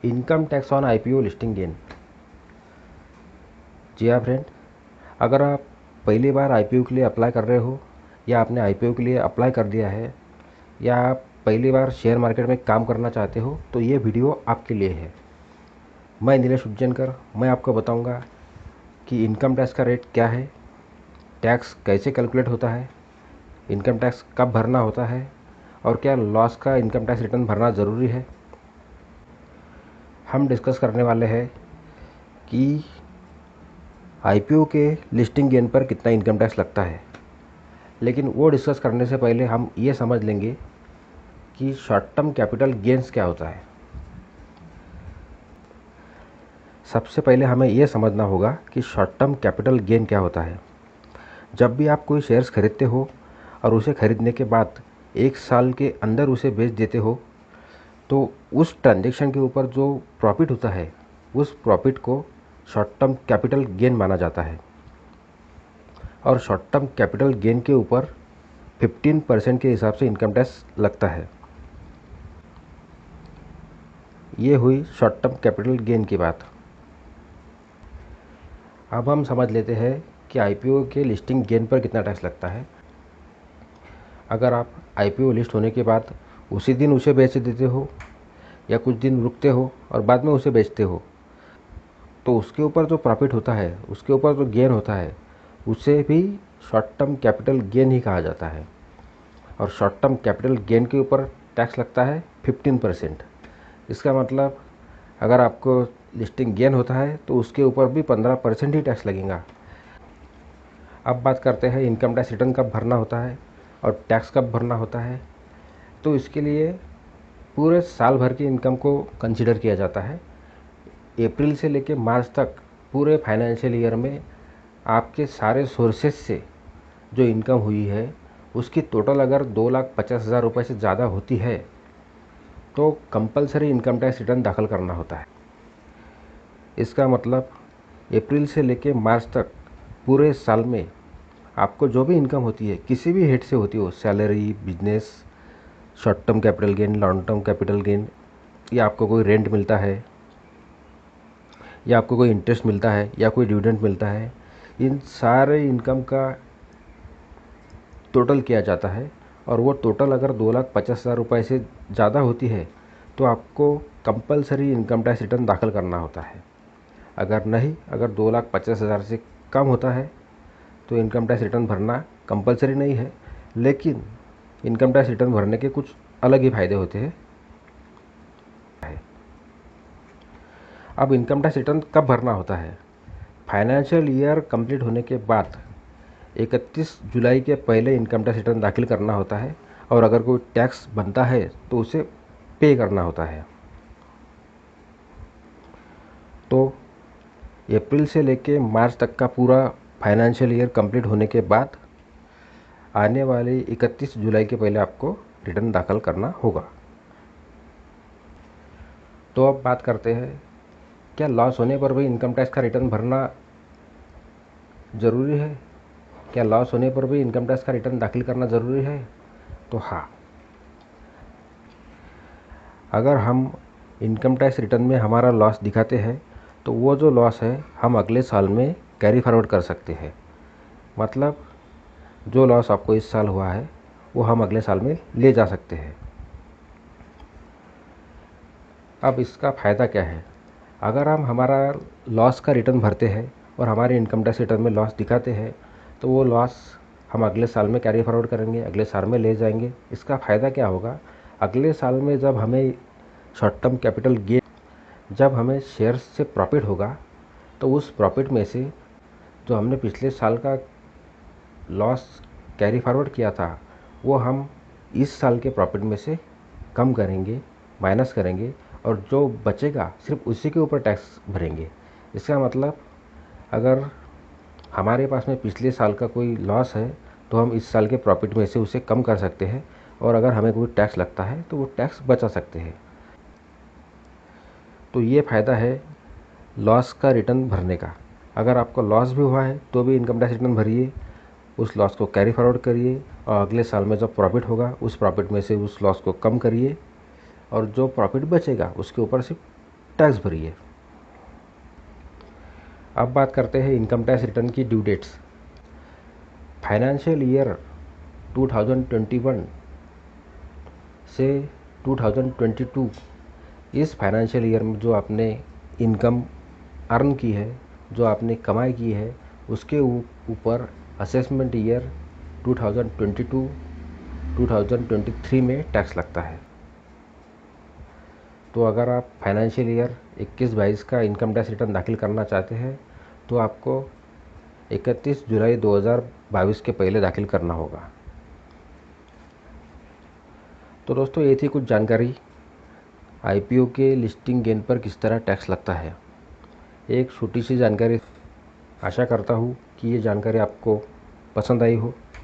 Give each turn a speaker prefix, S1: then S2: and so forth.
S1: Income tax on IPO listing gain. जी हाँ friend, अगर आप पहली बार आईपीओ के लिए अप्लाई कर रहे हो या आपने आईपीओ के लिए अप्लाई कर दिया है या आप पहली बार शेयर मार्केट में काम करना चाहते हो तो ये वीडियो आपके लिए है। मैं नीलेश उज्जैनकर, मैं आपको बताऊंगा कि इनकम टैक्स का रेट क्या है, टैक्स कैसे कैलकुलेट होता है, इनकम टैक्स कब भरना होता है और क्या लॉस का इनकम टैक्स रिटर्न भरना ज़रूरी है। हम डिस्कस करने वाले हैं कि आईपीओ के लिस्टिंग गेन पर कितना इनकम टैक्स लगता है। लेकिन वो डिस्कस करने से पहले हम ये समझ लेंगे कि शॉर्ट टर्म कैपिटल गेन्स क्या होता है। सबसे पहले हमें ये समझना होगा कि शॉर्ट टर्म कैपिटल गेन क्या होता है। जब भी आप कोई शेयर्स खरीदते हो और उसे खरीदने के बाद 1 साल के अंदर उसे बेच देते हो तो उस ट्रांजैक्शन के ऊपर जो प्रॉफिट होता है उस प्रॉफिट को शॉर्ट टर्म कैपिटल गेन माना जाता है। और शॉर्ट टर्म कैपिटल गेन के ऊपर 15% के हिसाब से इनकम टैक्स लगता है। ये हुई शॉर्ट टर्म कैपिटल गेन की बात। अब हम समझ लेते हैं कि आईपीओ के लिस्टिंग गेन पर कितना टैक्स लगता है। अगर आप आईपीओ लिस्ट होने के बाद उसी दिन उसे बेच देते हो या कुछ दिन रुकते हो और बाद में उसे बेचते हो तो उसके ऊपर जो प्रॉफिट होता है, उसके ऊपर जो गेन होता है, उसे भी शॉर्ट टर्म कैपिटल गेन ही कहा जाता है। और शॉर्ट टर्म कैपिटल गेन के ऊपर टैक्स लगता है 15%। इसका मतलब अगर आपको लिस्टिंग गेन होता है तो उसके ऊपर भी 15% ही टैक्स लगेगा। अब बात करते हैं इनकम टैक्स रिटर्न कब भरना होता है और टैक्स कब भरना होता है। तो इसके लिए पूरे साल भर की इनकम को कंसीडर किया जाता है। अप्रैल से लेकर मार्च तक पूरे फाइनेंशियल ईयर में आपके सारे सोर्सेज से जो इनकम हुई है उसकी टोटल अगर 2,50,000 रुपये से ज़्यादा होती है तो कंपलसरी इनकम टैक्स रिटर्न दाखिल करना होता है। इसका मतलब अप्रैल से लेकर मार्च तक पूरे साल में आपको जो भी इनकम होती है, किसी भी हेड से होती हो, salary, business, short term capital gain, long term capital gain, या आपको कोई रेंट मिलता है या आपको कोई इंटरेस्ट मिलता है या कोई डिविडेंड मिलता है, इन सारे इनकम का टोटल किया जाता है। और वो टोटल अगर 2,50,000 रुपये से ज़्यादा होती है तो आपको कंपलसरी इनकम टैक्स रिटर्न दाखिल करना होता है। अगर 2,50,000 से कम होता है तो इनकम टैक्स रिटर्न भरना कंपलसरी नहीं है। लेकिन इनकम टैक्स रिटर्न भरने के कुछ अलग ही फ़ायदे होते हैं। अब इनकम टैक्स रिटर्न कब भरना होता है? फाइनेंशियल ईयर कंप्लीट होने के बाद 31 जुलाई के पहले इनकम टैक्स रिटर्न दाखिल करना होता है। और अगर कोई टैक्स बनता है तो उसे पे करना होता है। तो अप्रैल से लेके मार्च तक का पूरा फाइनेंशियल ईयर कंप्लीट होने के बाद आने वाले 31 जुलाई के पहले आपको रिटर्न दाखिल करना होगा। तो अब बात करते हैं, क्या लॉस होने पर भी इनकम टैक्स का रिटर्न भरना ज़रूरी है? क्या लॉस होने पर भी इनकम टैक्स का रिटर्न दाखिल करना ज़रूरी है? तो हाँ, अगर हम इनकम टैक्स रिटर्न में हमारा लॉस दिखाते हैं तो वो जो लॉस है हम अगले साल में कैरी फॉरवर्ड कर सकते हैं। मतलब जो लॉस आपको इस साल हुआ है वो हम अगले साल में ले जा सकते हैं। अब इसका फ़ायदा क्या है? अगर हम हमारा लॉस का रिटर्न भरते हैं और हमारे इनकम टैक्स रिटर्न में लॉस दिखाते हैं तो वो लॉस हम अगले साल में कैरी फॉरवर्ड करेंगे, अगले साल में ले जाएंगे। इसका फ़ायदा क्या होगा? अगले साल में जब हमें शॉर्ट टर्म कैपिटल गेन, जब हमें शेयर्स से प्रॉफिट होगा तो उस प्रॉफिट में से जो हमने पिछले साल का लॉस कैरी फॉरवर्ड किया था वो हम इस साल के प्रॉफिट में से कम करेंगे, माइनस करेंगे और जो बचेगा सिर्फ उसी के ऊपर टैक्स भरेंगे। इसका मतलब अगर हमारे पास में पिछले साल का कोई लॉस है तो हम इस साल के प्रॉफिट में से उसे कम कर सकते हैं और अगर हमें कोई टैक्स लगता है तो वो टैक्स बचा सकते हैं। तो ये फ़ायदा है लॉस का रिटर्न भरने का। अगर आपको लॉस भी हुआ है तो भी इनकम टैक्स रिटर्न भरिए, उस लॉस को कैरी फॉरवर्ड करिए और अगले साल में जब प्रॉफिट होगा उस प्रॉफिट में से उस लॉस को कम करिए और जो प्रॉफिट बचेगा उसके ऊपर सिर्फ टैक्स भरिए। अब बात करते हैं इनकम टैक्स रिटर्न की ड्यू डेट्स। फाइनेंशियल ईयर 2021 से 2022 इस फाइनेंशियल ईयर में जो आपने इनकम अर्न की है, जो आपने कमाई की है, उसके ऊपर असेसमेंट ईयर 2022-2023 में टैक्स लगता है। तो अगर आप फाइनेंशियल ईयर 21-22 का इनकम टैक्स रिटर्न दाखिल करना चाहते हैं तो आपको 31 जुलाई 2022 के पहले दाखिल करना होगा। तो दोस्तों, ये थी कुछ जानकारी आईपीओ के लिस्टिंग गेन पर किस तरह टैक्स लगता है। एक छोटी सी जानकारी। आशा करता हूँ कि ये जानकारी आपको पसंद आई हो।